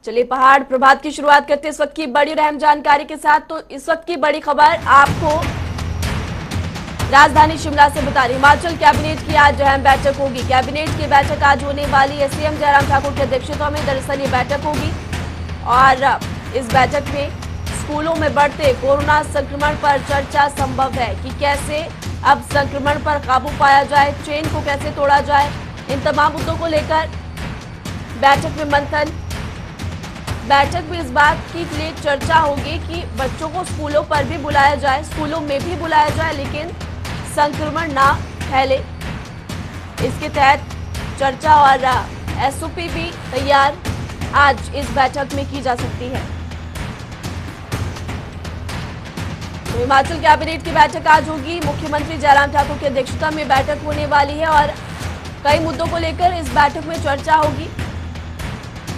चलिए पहाड़ प्रभात की शुरुआत करते इस वक्त की बड़ी और अहम जानकारी के साथ। तो इस वक्त की बड़ी खबर आपको राजधानी शिमला से बता रही। हिमाचल कैबिनेट की आज अहम बैठक होगी। कैबिनेट की बैठक आज होने वाली है सीएम जयराम ठाकुर की अध्यक्षता में। दरअसल ये बैठक होगी और इस बैठक में स्कूलों में बढ़ते कोरोना संक्रमण पर चर्चा संभव है कि कैसे अब संक्रमण पर काबू पाया जाए, चेन को कैसे तोड़ा जाए। इन तमाम मुद्दों को लेकर बैठक में मंथन। बैठक में इस बात की लिए चर्चा होगी कि बच्चों को स्कूलों पर भी बुलाया जाए, स्कूलों में भी बुलाया जाए, लेकिन संक्रमण ना फैले। इसके तहत चर्चा और एसओपी भी तैयार आज इस बैठक में की जा सकती है। तो हिमाचल कैबिनेट की बैठक आज होगी। मुख्यमंत्री जयराम ठाकुर की अध्यक्षता में बैठक होने वाली है और कई मुद्दों को लेकर इस बैठक में चर्चा होगी।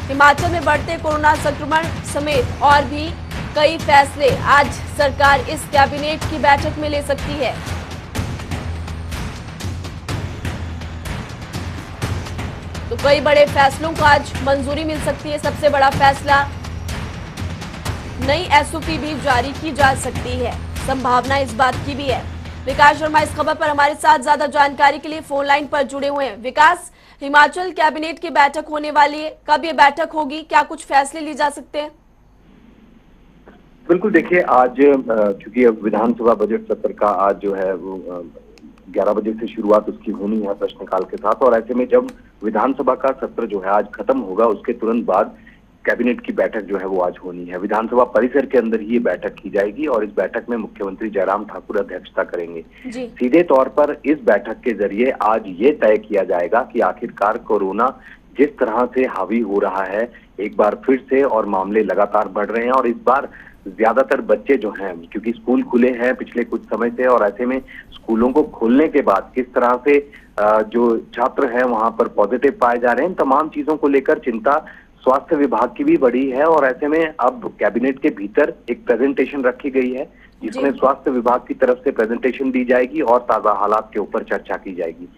हिमाचल में बढ़ते कोरोना संक्रमण समेत और भी कई फैसले आज सरकार इस कैबिनेट की बैठक में ले सकती है। तो कई बड़े फैसलों को आज मंजूरी मिल सकती है। सबसे बड़ा फैसला, नई एसओपी भी जारी की जा सकती है। संभावना इस बात की भी है। विकास शर्मा इस खबर पर हमारे साथ ज्यादा जानकारी के लिए फोन लाइन पर जुड़े हुए हैं। विकास, हिमाचल कैबिनेट की बैठक होने वाली है, कब ये बैठक होगी, क्या कुछ फैसले लिए जा सकते हैं? बिल्कुल, देखिए आज चूंकि अब विधानसभा बजट सत्र का आज जो है वो 11 बजे से शुरुआत उसकी होनी है प्रश्नकाल के साथ, और ऐसे में जब विधानसभा का सत्र जो है आज खत्म होगा उसके तुरंत बाद कैबिनेट की बैठक जो है वो आज होनी है। विधानसभा परिसर के अंदर ही ये बैठक की जाएगी और इस बैठक में मुख्यमंत्री जयराम ठाकुर अध्यक्षता करेंगे। सीधे तौर पर इस बैठक के जरिए आज ये तय किया जाएगा कि आखिरकार कोरोना जिस तरह से हावी हो रहा है एक बार फिर से, और मामले लगातार बढ़ रहे हैं, और इस बार ज्यादातर बच्चे जो हैं, क्योंकि स्कूल खुले हैं पिछले कुछ समय से, और ऐसे में स्कूलों को खोलने के बाद किस तरह से जो छात्र हैं वहां पर पॉजिटिव पाए जा रहे हैं, तमाम चीजों को लेकर चिंता स्वास्थ्य विभाग की भी बढ़ी है। और ऐसे में अब कैबिनेट के भीतर एक प्रेजेंटेशन रखी गई है जिसमें स्वास्थ्य विभाग की तरफ से प्रेजेंटेशन दी जाएगी और ताजा हालात के ऊपर चर्चा की जाएगी।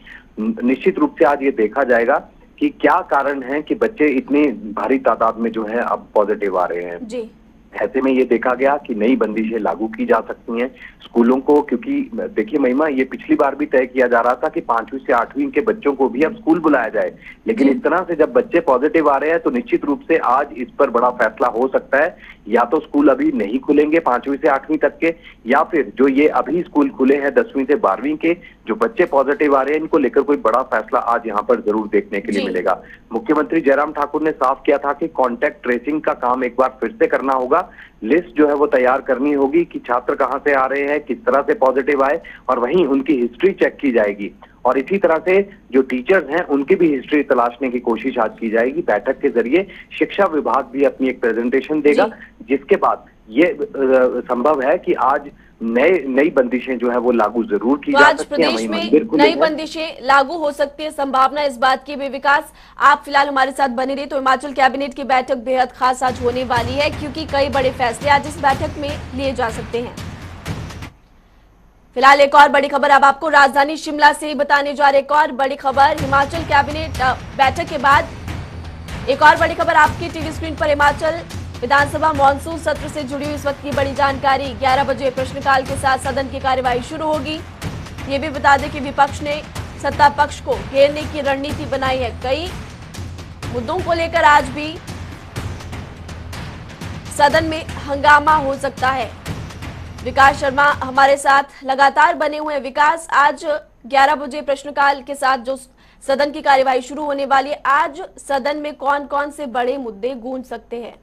निश्चित रूप से आज ये देखा जाएगा कि क्या कारण है कि बच्चे इतनी भारी तादाद में जो है अब पॉजिटिव आ रहे हैं। जी। ऐसे में ये देखा गया कि नई बंदिशें लागू की जा सकती हैं स्कूलों को, क्योंकि देखिए महिमा, ये पिछली बार भी तय किया जा रहा था कि 5वीं से 8वीं के बच्चों को भी अब स्कूल बुलाया जाए, लेकिन इस तरह से जब बच्चे पॉजिटिव आ रहे हैं तो निश्चित रूप से आज इस पर बड़ा फैसला हो सकता है। या तो स्कूल अभी नहीं खुलेंगे 5वीं से 8वीं तक के, या फिर जो ये अभी स्कूल खुले हैं 10वीं से 12वीं के जो बच्चे पॉजिटिव आ रहे हैं, इनको लेकर कोई बड़ा फैसला आज यहाँ पर जरूर देखने के लिए मिलेगा। मुख्यमंत्री जयराम ठाकुर ने साफ किया था कि कॉन्टैक्ट ट्रेसिंग का काम एक बार फिर से करना होगा। लिस्ट जो है वो तैयार करनी होगी कि छात्र कहां से आ रहे हैं, किस तरह से पॉजिटिव आए, और वहीं उनकी हिस्ट्री चेक की जाएगी। और इसी तरह से जो टीचर्स हैं उनकी भी हिस्ट्री तलाशने की कोशिश आज की जाएगी। बैठक के जरिए शिक्षा विभाग भी अपनी एक प्रेजेंटेशन देगा, जिसके बाद ये संभव है कि आज नई बंदिशें जो है वो लागू जरूर की जा सकती हैं। प्रदेश में नई बंदिशें लागू हो सकती है, संभावना इस बात की भी। विकास, आप फिलहाल हमारे साथ बने रहिए। तो हिमाचल कैबिनेट की बैठक बेहद खास आज होने वाली है क्योंकि कई बड़े फैसले आज इस बैठक में लिए जा सकते हैं। फिलहाल एक और बड़ी खबर अब आपको राजधानी शिमला से बताने जा रहे। एक और बड़ी खबर, हिमाचल कैबिनेट बैठक के बाद एक और बड़ी खबर आपकी टीवी स्क्रीन पर। हिमाचल विधानसभा मॉनसून सत्र से जुड़ी हुई इस वक्त की बड़ी जानकारी। 11 बजे प्रश्नकाल के साथ सदन की कार्यवाही शुरू होगी। ये भी बता दें कि विपक्ष ने सत्ता पक्ष को घेरने की रणनीति बनाई है। कई मुद्दों को लेकर आज भी सदन में हंगामा हो सकता है। विकास शर्मा हमारे साथ लगातार बने हुए हैं। विकास, आज 11 बजे प्रश्नकाल के साथ जो सदन की कार्यवाही शुरू होने वाली है, आज सदन में कौन कौन से बड़े मुद्दे गूंज सकते हैं?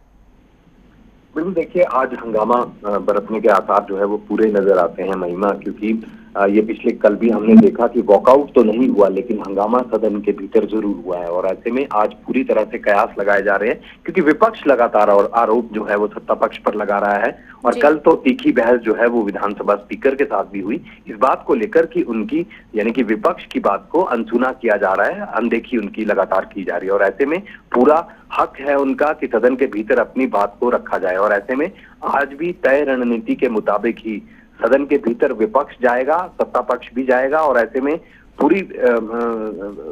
बिल्कुल, देखिए आज हंगामा बरतने के आसार जो है वो पूरे नजर आते हैं महिमा, क्योंकि ये पिछले कल भी हमने देखा कि वॉकआउट तो नहीं हुआ लेकिन हंगामा सदन के भीतर जरूर हुआ है। और ऐसे में आज पूरी तरह से कयास लगाए जा रहे हैं क्योंकि विपक्ष लगातार और आरोप जो है वो सत्ता पक्ष पर लगा रहा है। और कल तो तीखी बहस जो है वो विधानसभा स्पीकर के साथ भी हुई इस बात को लेकर कि उनकी यानी कि विपक्ष की बात को अनसुना किया जा रहा है, अनदेखी उनकी लगातार की जा रही है। और ऐसे में पूरा हक है उनका कि सदन के भीतर अपनी बात को रखा जाए। और ऐसे में आज भी तय रणनीति के मुताबिक ही सदन के भीतर विपक्ष जाएगा, सत्ता पक्ष भी जाएगा, और ऐसे में पूरी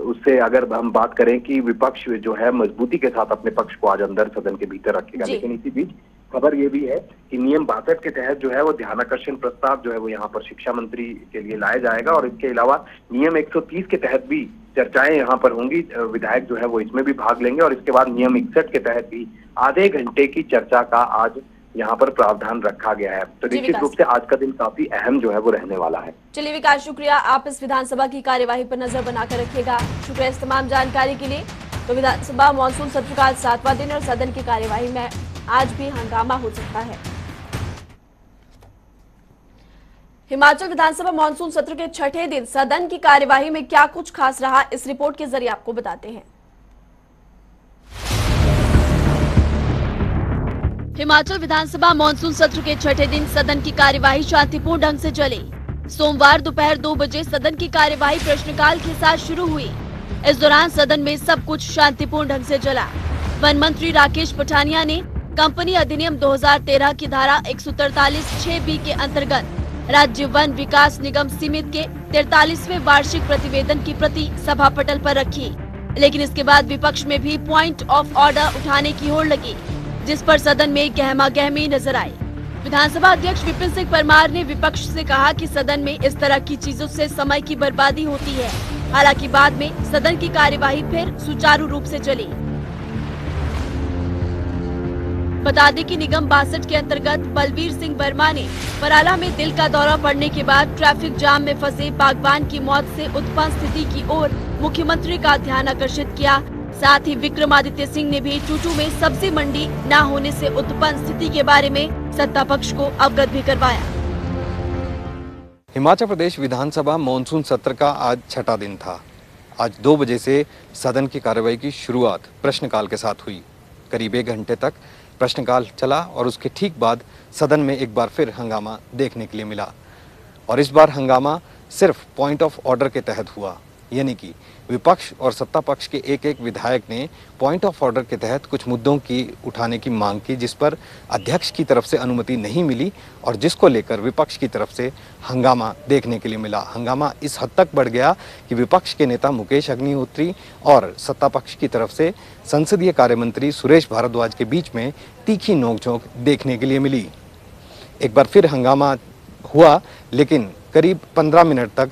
उससे अगर हम बात करें कि विपक्ष जो है मजबूती के साथ अपने पक्ष को आज अंदर सदन के भीतर रखेगा, लेकिन इसी बीच खबर ये भी है कि नियम 62 के तहत जो है वो ध्यानाकर्षण प्रस्ताव जो है वो यहाँ पर शिक्षा मंत्री के लिए लाया जाएगा और इसके अलावा नियम 130 के तहत भी चर्चाएं यहाँ पर होंगी। विधायक जो है वो इसमें भी भाग लेंगे और इसके बाद नियम 61 के तहत भी आधे घंटे की चर्चा का आज यहाँ पर प्रावधान रखा गया है। तो निश्चित रूप से आज का दिन काफी अहम जो है वो रहने वाला है। चलिए विकास, शुक्रिया। आप इस विधानसभा की कार्यवाही पर नजर बनाकर रखिएगा। शुक्रिया इस तमाम जानकारी के लिए। तो विधानसभा मानसून सत्र का आज 7वां दिन और सदन की कार्यवाही में आज भी हंगामा हो सकता है। हिमाचल विधानसभा मानसून सत्र के छठे दिन सदन की कार्यवाही में क्या कुछ खास रहा, इस रिपोर्ट के जरिए आपको बताते हैं। हिमाचल विधानसभा मानसून सत्र के छठे दिन सदन की कार्यवाही शांतिपूर्ण ढंग से चली। सोमवार दोपहर 2 बजे सदन की कार्यवाही प्रश्नकाल के साथ शुरू हुई। इस दौरान सदन में सब कुछ शांतिपूर्ण ढंग से चला। वन मंत्री राकेश पठानिया ने कंपनी अधिनियम 2013 की धारा 143(6)B के अंतर्गत राज्य वन विकास निगम सीमित के 43वें वार्षिक प्रतिवेदन की प्रति सभा पटल पर रखी, लेकिन इसके बाद विपक्ष में भी पॉइंट ऑफ ऑर्डर उठाने की होड़ लगी, जिस पर सदन में गहमा-गहमी नजर आई। विधानसभा अध्यक्ष विपिन सिंह परमार ने विपक्ष से कहा कि सदन में इस तरह की चीजों से समय की बर्बादी होती है। हालांकि बाद में सदन की कार्यवाही फिर सुचारू रूप से चली। बता दें कि निगम 62 के अंतर्गत बलबीर सिंह वर्मा ने पराला में दिल का दौरा पड़ने के बाद ट्रैफिक जाम में फंसे बागवान की मौत से उत्पन्न स्थिति की ओर मुख्यमंत्री का ध्यान आकर्षित किया। साथ ही विक्रमादित्य सिंह ने भी चूचू में सब्जी मंडी न होने से उत्पन्न स्थिति के बारे में सत्ता पक्ष को अवगत भी करवाया। हिमाचल प्रदेश विधानसभा मानसून सत्र का आज छठा दिन था। आज 2 बजे से सदन की कार्यवाही की शुरुआत प्रश्नकाल के साथ हुई। करीब 1 घंटे तक प्रश्नकाल चला और उसके ठीक बाद सदन में एक बार फिर हंगामा देखने के लिए मिला। और इस बार हंगामा सिर्फ पॉइंट ऑफ ऑर्डर के तहत हुआ, यानी कि विपक्ष और सत्ता पक्ष के एक विधायक ने पॉइंट ऑफ ऑर्डर के तहत कुछ मुद्दों की उठाने की मांग की, जिस पर अध्यक्ष की तरफ से अनुमति नहीं मिली और जिसको लेकर विपक्ष की तरफ से हंगामा देखने के लिए मिला। हंगामा इस हद तक बढ़ गया कि विपक्ष के नेता मुकेश अग्निहोत्री और सत्ता पक्ष की तरफ से संसदीय कार्य मंत्री सुरेश भारद्वाज के बीच में तीखी नोकझोंक देखने के लिए मिली। एक बार फिर हंगामा हुआ, लेकिन करीब 15 मिनट तक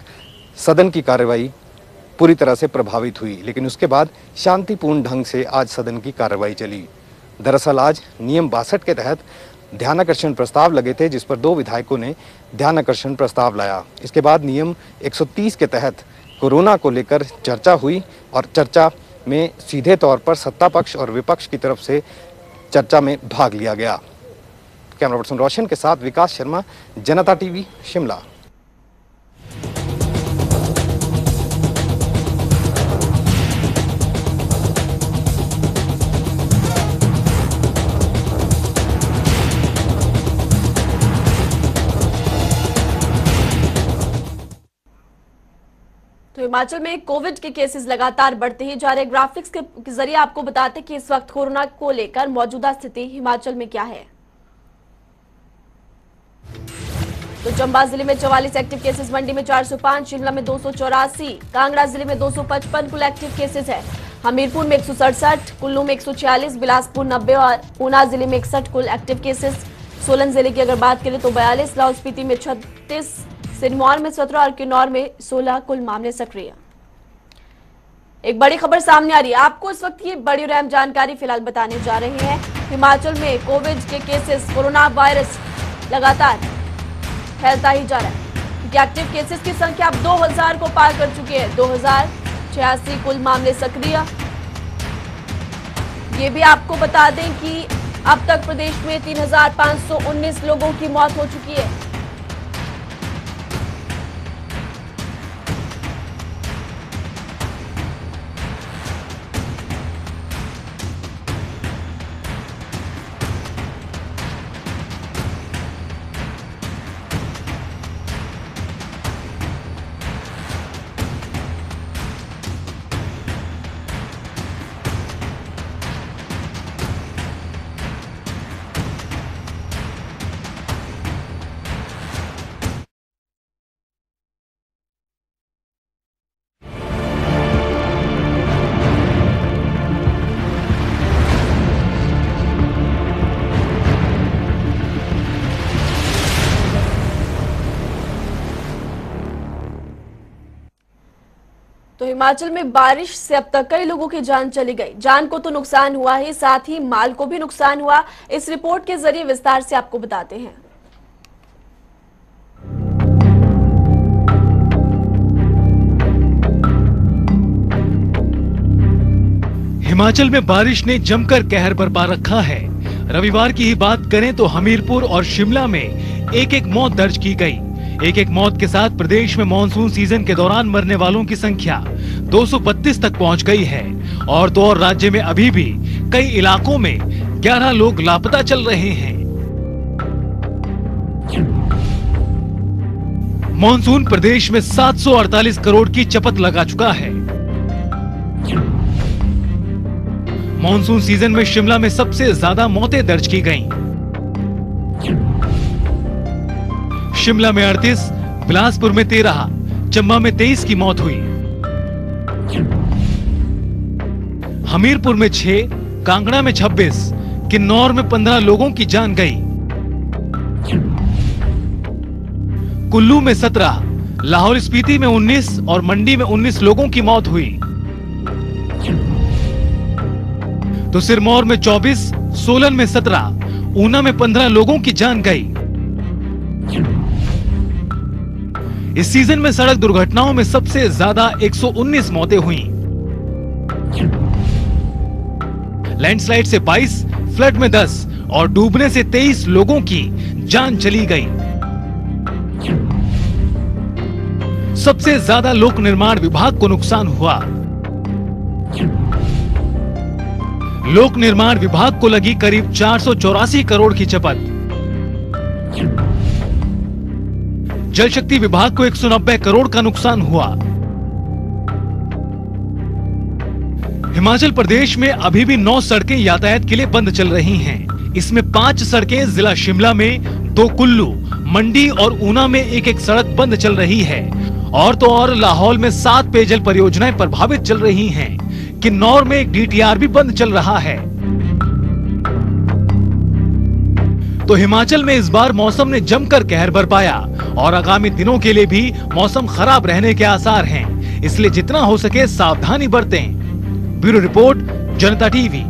सदन की कार्यवाही पूरी तरह से प्रभावित हुई, लेकिन उसके बाद शांतिपूर्ण ढंग से आज सदन की कार्रवाई चली। दरअसल आज नियम 62 के तहत ध्यानाकर्षण प्रस्ताव लगे थे, जिस पर 2 विधायकों ने ध्यानाकर्षण प्रस्ताव लाया। इसके बाद नियम 130 के तहत कोरोना को लेकर चर्चा हुई और चर्चा में सीधे तौर पर सत्ता पक्ष और विपक्ष की तरफ से चर्चा में भाग लिया गया। कैमरा पर्सन रोशन के साथ विकास शर्मा, जनता टीवी, शिमला। तो हिमाचल में कोविड के केसेस लगातार बढ़ते ही जा रहे। ग्राफिक्स के जरिए आपको बताते हैं कि इस वक्त कोरोना को लेकर मौजूदा स्थिति हिमाचल में क्या है। तो चंबा जिले में 44 एक्टिव केसेस, मंडी में 405, शिमला में 284, कांगड़ा जिले में 255 कुल एक्टिव केसेस है। हमीरपुर में 167, कुल्लू में 146, बिलासपुर 90 और ऊना जिले में 61 कुल एक्टिव केसेस। सोलन जिले की अगर बात करें तो 42, लाहौल स्पीति में 36, सिरमौर में 17 और किन्नौर में 16 कुल मामले सक्रिय। एक बड़ी खबर सामने आ रही है, आपको इस वक्त की बड़ी और अहम जानकारी फिलहाल बताने जा रहे हैं। हिमाचल में कोविड के केसेस, कोरोना वायरस लगातार फैलता ही जा रहा है, क्योंकि एक्टिव केसेस की संख्या अब 2000 को पार कर चुकी है। 2086 कुल मामले सक्रिय। ये भी आपको बता दें कि अब तक प्रदेश में 3519 लोगों की मौत हो चुकी है। तो हिमाचल में बारिश से अब तक कई लोगों की जान चली गई। जान को तो नुकसान हुआ ही, साथ ही माल को भी नुकसान हुआ। इस रिपोर्ट के जरिए विस्तार से आपको बताते हैं। हिमाचल में बारिश ने जमकर कहर बरपा रखा है। रविवार की ही बात करें तो हमीरपुर और शिमला में एक एक मौत दर्ज की गई। एक एक मौत के साथ प्रदेश में मानसून सीजन के दौरान मरने वालों की संख्या 232 तक पहुंच गई है। और तो और राज्य में अभी भी कई इलाकों में 11 लोग लापता चल रहे हैं। मानसून प्रदेश में 748 करोड़ की चपत लगा चुका है। मानसून सीजन में शिमला में सबसे ज्यादा मौतें दर्ज की गईं। शिमला में 38, बिलासपुर में 13, चंबा में 23 की मौत हुई। हमीरपुर में 6, कांगड़ा में 26, किन्नौर में 15 लोगों की जान गई। कुल्लू में 17, लाहौल स्पीति में 19 और मंडी में 19 लोगों की मौत हुई। तो सिरमौर में 24, सोलन में 17, ऊना में 15 लोगों की जान गई। इस सीजन में सड़क दुर्घटनाओं में सबसे ज्यादा 119 मौतें हुई। लैंडस्लाइड से 22, फ्लड में 10 और डूबने से 23 लोगों की जान चली गई। सबसे ज्यादा लोक निर्माण विभाग को नुकसान हुआ। लोक निर्माण विभाग को लगी करीब 484 करोड़ की चपत। जल शक्ति विभाग को 190 करोड़ का नुकसान हुआ। हिमाचल प्रदेश में अभी भी 9 सड़कें यातायात के लिए बंद चल रही हैं। इसमें 5 सड़कें जिला शिमला में, 2 कुल्लू, मंडी और ऊना में एक सड़क बंद चल रही है। और तो और लाहौल में 7 पेयजल परियोजनाएं प्रभावित चल रही हैं। किन्नौर में एक डीटीआर भी बंद चल रहा है। तो हिमाचल में इस बार मौसम ने जमकर कहर बरपाया और आगामी दिनों के लिए भी मौसम खराब रहने के आसार हैं। इसलिए जितना हो सके सावधानी बरतें। ब्यूरो रिपोर्ट, जनता टीवी।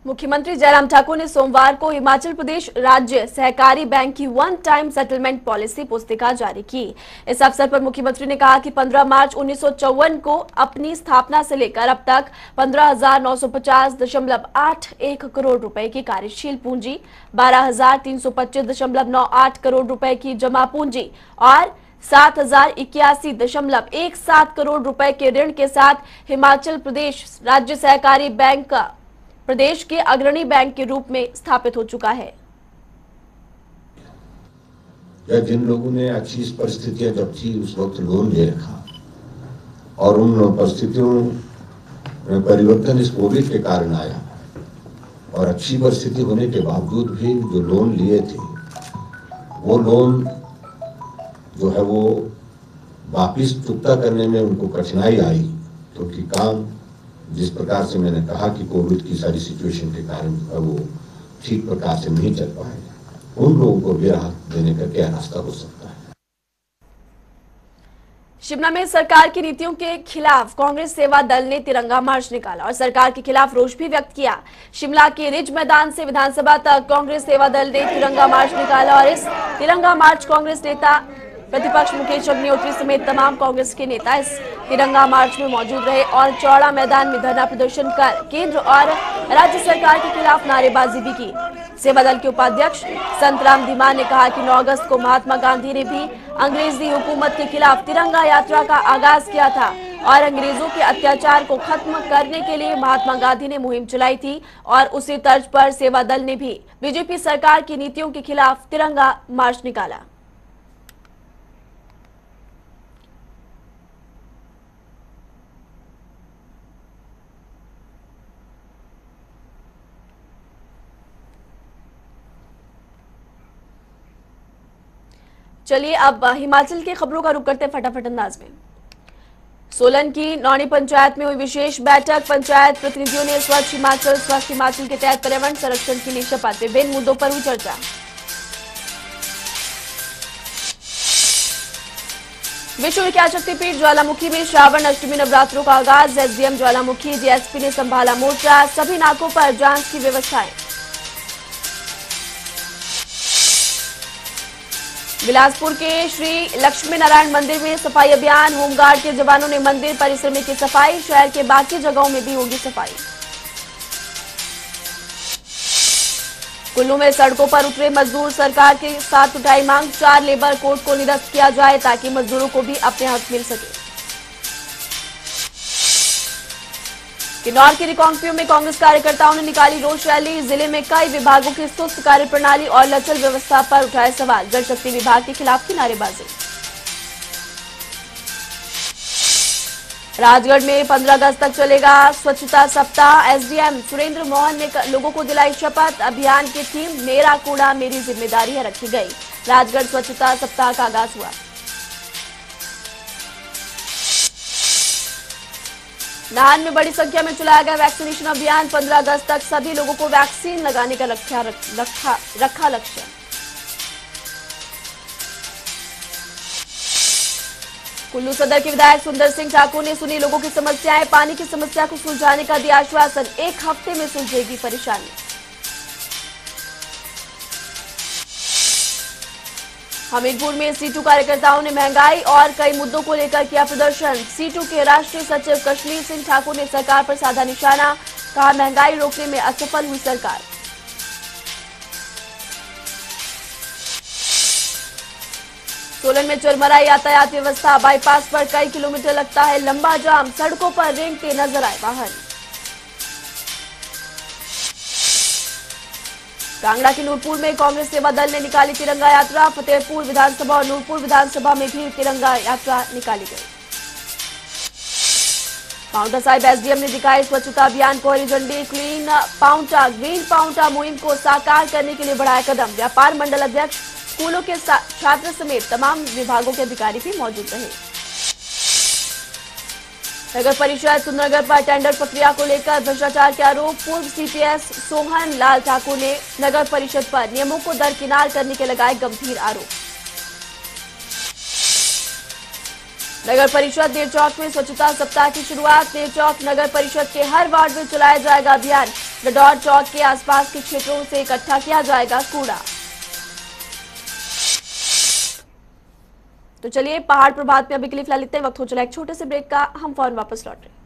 मुख्यमंत्री जयराम ठाकुर ने सोमवार को हिमाचल प्रदेश राज्य सहकारी बैंक की वन टाइम सेटलमेंट पॉलिसी पुस्तिका जारी की। इस अवसर पर मुख्यमंत्री ने कहा कि 15 मार्च 1954 को अपनी स्थापना से लेकर अब तक 15,950.81 करोड़ रुपए की कार्यशील पूंजी, 12,325.98 करोड़ रुपए की जमा पूंजी और 7,081.17 करोड़ रुपए के ऋण के साथ हिमाचल प्रदेश राज्य सहकारी बैंक का प्रदेश के अग्रणी बैंक के रूप में स्थापित हो चुका है। या जिन लोगों ने अच्छी परिस्थितियां जब थी उस वक्त लोन ले रखा और उन परिस्थितियों में परिवर्तन इस कोविड के कारण आया और अच्छी परिस्थिति होने के बावजूद भी जो लोन लिए थे वो लोन जो है वो वापिस चुकता करने में उनको कठिनाई आई, क्योंकि काम जिस प्रकार से मैंने कहा कि कोविड की सारी सिचुएशन के कारण वो ठीक प्रकार से नहीं चल पाएगा, उन लोगों को भी राहत देने का क्या रास्ता हो सकता है। शिमला में सरकार की नीतियों के खिलाफ कांग्रेस सेवा दल ने तिरंगा मार्च निकाला और सरकार के खिलाफ रोष भी व्यक्त किया। शिमला के रिज मैदान से विधानसभा तक कांग्रेस सेवा दल ने तिरंगा मार्च निकाला और इस तिरंगा मार्च कांग्रेस नेता प्रतिपक्ष मुकेश अग्निहोत्री समेत तमाम कांग्रेस के नेता इस तिरंगा मार्च में मौजूद रहे और चौड़ा मैदान में धरना प्रदर्शन कर केंद्र और राज्य सरकार के खिलाफ नारेबाजी भी की। सेवा दल के उपाध्यक्ष संतराम धीमान ने कहा कि 9 अगस्त को महात्मा गांधी ने भी अंग्रेजी हुकूमत के खिलाफ तिरंगा यात्रा का आगाज किया था और अंग्रेजों के अत्याचार को खत्म करने के लिए महात्मा गांधी ने मुहिम चलाई थी और उसी तर्ज पर सेवा दल ने भी बीजेपी सरकार की नीतियों के खिलाफ तिरंगा मार्च निकाला। चलिए अब हिमाचल की खबरों का रुख करते हैं फटाफट अंदाज में। सोलन की नौनी पंचायत में हुई विशेष बैठक। पंचायत प्रतिनिधियों ने स्वच्छ हिमाचल के तहत पर्यावरण संरक्षण की ली शपथ। विभिन्न मुद्दों पर हुई चर्चा। विश्व विख्यात शक्तिपीठ ज्वालामुखी में श्रावण अष्टमी नवरात्रों का आगाज। एसडीएम ज्वालामुखी डीएसपी ने संभाला मोर्चा। सभी नाकों पर जांच की व्यवस्थाएं। बिलासपुर के श्री लक्ष्मी नारायण मंदिर में सफाई अभियान। होमगार्ड के जवानों ने मंदिर परिसर में की सफाई। शहर के बाकी जगहों में भी होगी सफाई। कुल्लू में सड़कों पर उतरे मजदूर। सरकार के साथ उठाई मांग। 4 लेबर कोड को निरस्त किया जाए ताकि मजदूरों को भी अपने हक मिल सके। किन्नौर के रिकांगपिओ में कांग्रेस कार्यकर्ताओं ने निकाली रोष रैली। जिले में कई विभागों की सुस्त कार्यप्रणाली और लचर व्यवस्था पर उठाए सवाल। जल शक्ति विभाग के खिलाफ की नारेबाजी। राजगढ़ में 15 अगस्त तक चलेगा स्वच्छता सप्ताह। एसडीएम सुरेंद्र मोहन ने लोगों को दिलाई शपथ। अभियान की थीम मेरा कूड़ा मेरी जिम्मेदारी है रखी गई। राजगढ़ स्वच्छता सप्ताह का आगाज हुआ। नाहन में बड़ी संख्या में चलाया गया वैक्सीनेशन अभियान। 15 अगस्त तक सभी लोगों को वैक्सीन लगाने का रखा लक्ष्य। कुल्लू सदर के विधायक सुंदर सिंह ठाकुर ने सुनी लोगों की समस्याएं। पानी की समस्या को सुलझाने का दिया आश्वासन। 1 हफ्ते में सुलझेगी परेशानी। हमीरपुर में सीटू कार्यकर्ताओं ने महंगाई और कई मुद्दों को लेकर किया प्रदर्शन। सीटू के राष्ट्रीय सचिव कश्मीर सिंह ठाकुर ने सरकार पर साधा निशाना। कहा महंगाई रोकने में असफल हुई सरकार। सोलन में चरमरा यातायात व्यवस्था। बाईपास पर कई किलोमीटर लगता है लंबा जाम। सड़कों पर रेंगते नजर आए वाहन। कांगड़ा के नूरपुर में कांग्रेस सेवा दल ने निकाली तिरंगा यात्रा। फतेहपुर विधानसभा और नूरपुर विधानसभा में भी तिरंगा यात्रा निकाली गई। पांवटा साहिब एसडीएम ने दिखाई स्वच्छता अभियान को हरी झंडी। ग्रीन पांवटा मुहिम को साकार करने के लिए बढ़ाया कदम। व्यापार मंडल अध्यक्ष, स्कूलों के छात्र समेत तमाम विभागों के अधिकारी भी मौजूद रहे। नगर परिषद सुंदरनगर पर टेंडर प्रक्रिया को लेकर भ्रष्टाचार के आरोप। पूर्व सीपीएस सोहन लाल ठाकुर ने नगर परिषद पर नियमों को दरकिनार करने के लगाए गंभीर आरोप। नगर परिषद नेरचौक में स्वच्छता सप्ताह की शुरुआत। नेरचौक नगर परिषद के हर वार्ड में चलाया जाएगा अभियान। डडौर चौक के आसपास के क्षेत्रों से इकट्ठा किया जाएगा कूड़ा। तो चलिए पहाड़ प्रभात में अभी के लिए फिलहाल इतना वक्त हो चला एक छोटे से ब्रेक का। हम फौरन वापस लौट रहे हैं।